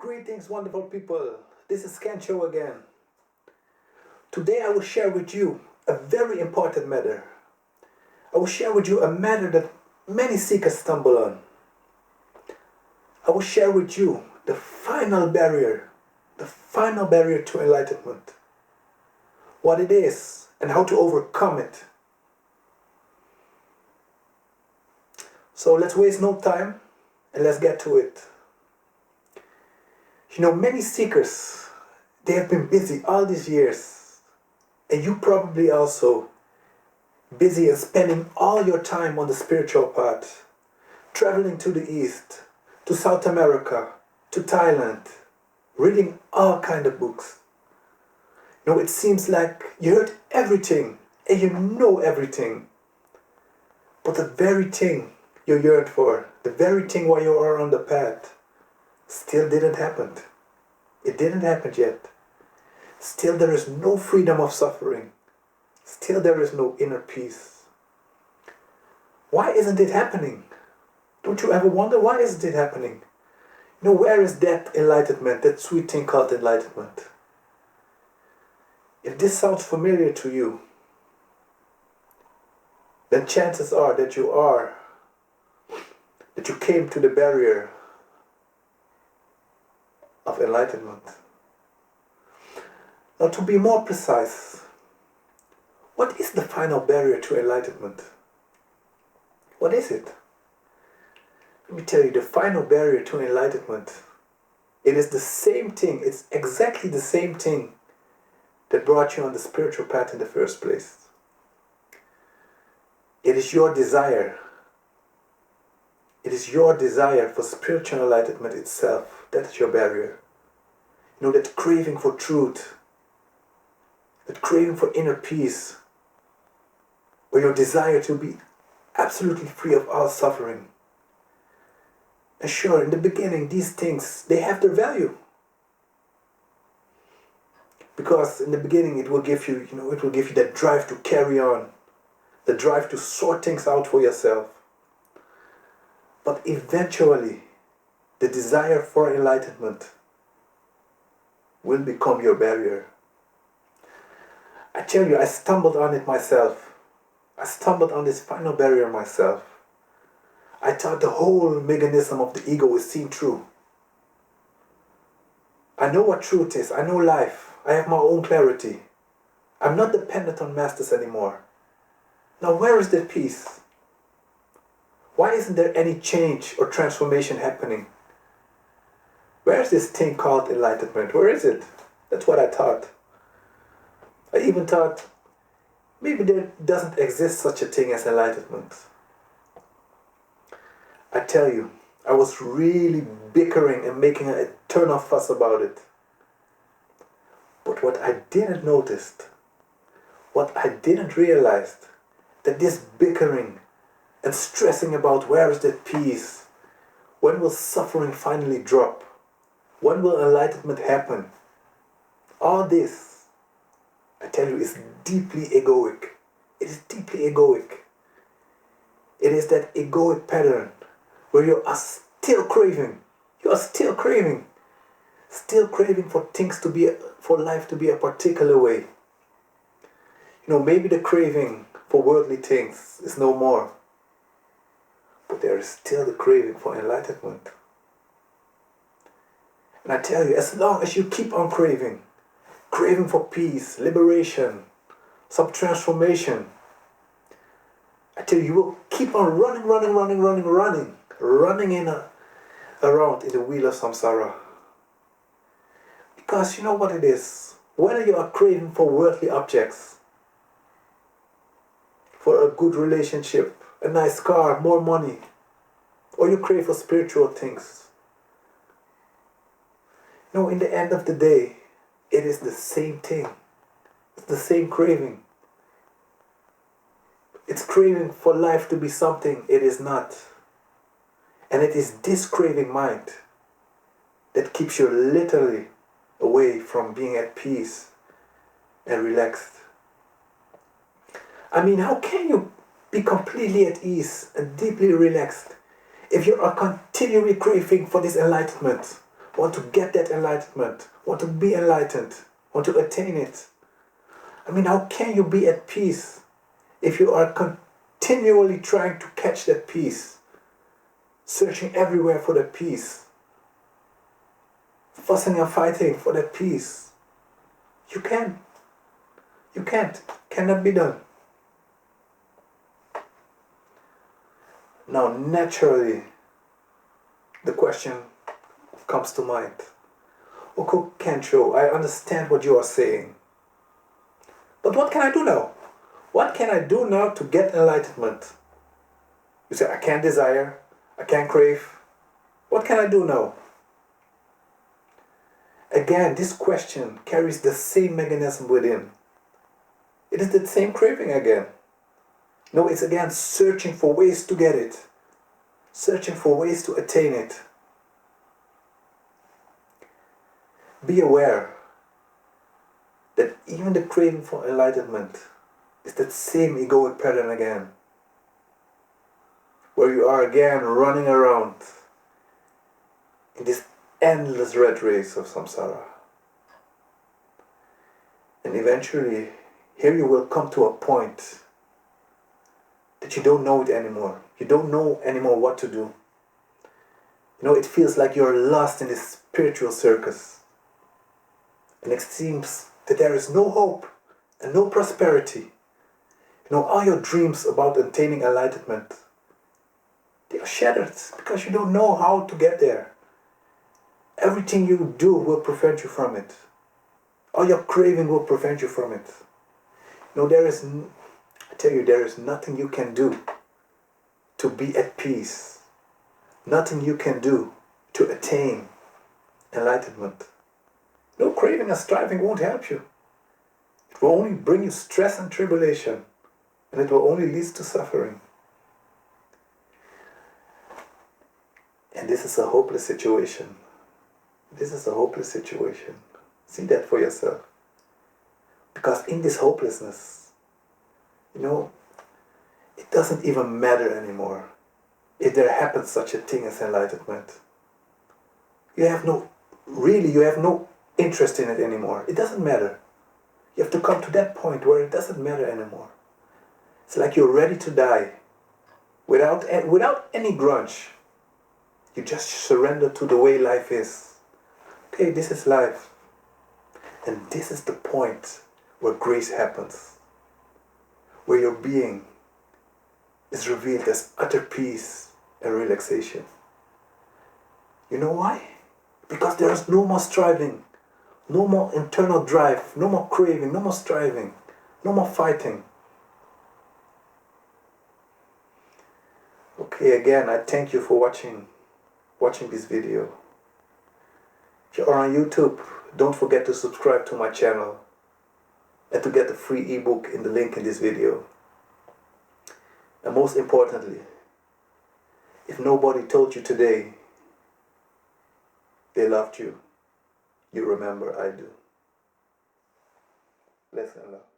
Greetings, wonderful people. This is Kensho again. Today I will share with you a very important matter. I will share with you a matter that many seekers stumble on. I will share with you the final barrier to enlightenment. What it is and how to overcome it. So let's waste no time and let's get to it. You know, many seekers, they have been busy all these years, and you probably also busy and spending all your time on the spiritual path, traveling to the East, to South America, to Thailand, reading all kind of books. You know, it seems like you heard everything and you know everything, but the very thing you yearned for, the very thing why you are on the path, still didn't happen. It didn't happen yet. Still there is no freedom of suffering. Still there is no inner peace. Why isn't it happening? Don't you ever wonder why isn't it happening? You know, where is that enlightenment, that sweet thing called enlightenment? If this sounds familiar to you, then chances are that you came to the barrier of enlightenment. Now, to be more precise, what is the final barrier to enlightenment? What is it? Let me tell you, the final barrier to enlightenment, it is the same thing, it's exactly the same thing that brought you on the spiritual path in the first place. It is your desire. It is your desire for spiritual enlightenment itself. That is your barrier. You know, that craving for truth, that craving for inner peace, or your desire to be absolutely free of all suffering. And sure, in the beginning, these things, they have their value. Because in the beginning, it will give you, that drive to carry on, the drive to sort things out for yourself. But eventually, the desire for enlightenment will become your barrier. I tell you, I stumbled on it myself. I stumbled on this final barrier myself. I thought the whole mechanism of the ego is seen through. I know what truth is. I know life. I have my own clarity. I'm not dependent on masters anymore. Now, where is that peace? Why isn't there any change or transformation happening? Where is this thing called enlightenment? Where is it? That's what I thought. I even thought maybe there doesn't exist such a thing as enlightenment. I tell you, I was really bickering and making an eternal fuss about it. But what I didn't notice, what I didn't realize, that this bickering and stressing about where is that peace, when will suffering finally drop, when will enlightenment happen, all this, I tell you, is deeply egoic. It is deeply egoic. It is that egoic pattern where you are still craving. You are still craving for things to be, for life to be a particular way. You know, maybe the craving for worldly things is no more. But there is still the craving for enlightenment. And I tell you, as long as you keep on craving for peace, liberation, some transformation, I tell you, you will keep on running around in the wheel of samsara. Because you know what it is, whether you are craving for worldly objects, for a good relationship, a nice car, more money, or you crave for spiritual things. You know, in the end of the day, it is the same thing. It's the same craving. It's craving for life to be something it is not. And it is this craving mind that keeps you literally away from being at peace and relaxed. I mean, how can you be completely at ease and deeply relaxed if you are continually craving for this enlightenment, want to get that enlightenment, want to be enlightened, want to attain it. I mean, how can you be at peace if you are continually trying to catch that peace, searching everywhere for that peace, fussing and fighting for that peace? You can't. You can't. Cannot be done. Now, naturally, the question comes to mind. Okay, Kensho, I understand what you are saying. But what can I do now? What can I do now to get enlightenment? You say, I can't desire, I can't crave. What can I do now? Again, this question carries the same mechanism within. It is the same craving again. No, it's again searching for ways to get it. Searching for ways to attain it. Be aware that even the craving for enlightenment is that same egoic pattern again. Where you are again running around in this endless rat race of samsara. And eventually, here you will come to a point that you don't know it anymore. You don't know anymore what to do. You know, it feels like you're lost in this spiritual circus. And it seems that there is no hope and no prosperity. You know, all your dreams about attaining enlightenment, they are shattered because you don't know how to get there. Everything you do will prevent you from it. All your craving will prevent you from it. You know, there is nothing you can do to be at peace. Nothing you can do to attain enlightenment. No craving and striving won't help you. It will only bring you stress and tribulation, and it will only lead to suffering. And this is a hopeless situation. This is a hopeless situation. See that for yourself. Because in this hopelessness, you know, it doesn't even matter anymore if there happens such a thing as enlightenment. You have no interest in it anymore. It doesn't matter. You have to come to that point where it doesn't matter anymore. It's like you're ready to die without any grudge. You just surrender to the way life is. Okay, this is life. And this is the point where grace happens. Where your being is revealed as utter peace and relaxation. You know why? Because there is no more striving, no more internal drive, no more craving, no more striving, no more fighting. Okay, again, I thank you for watching this video. If you are on YouTube, don't forget to subscribe to my channel and to get the free ebook in the link in this video. And most importantly, if nobody told you today they loved you, you remember I do. Bless and love.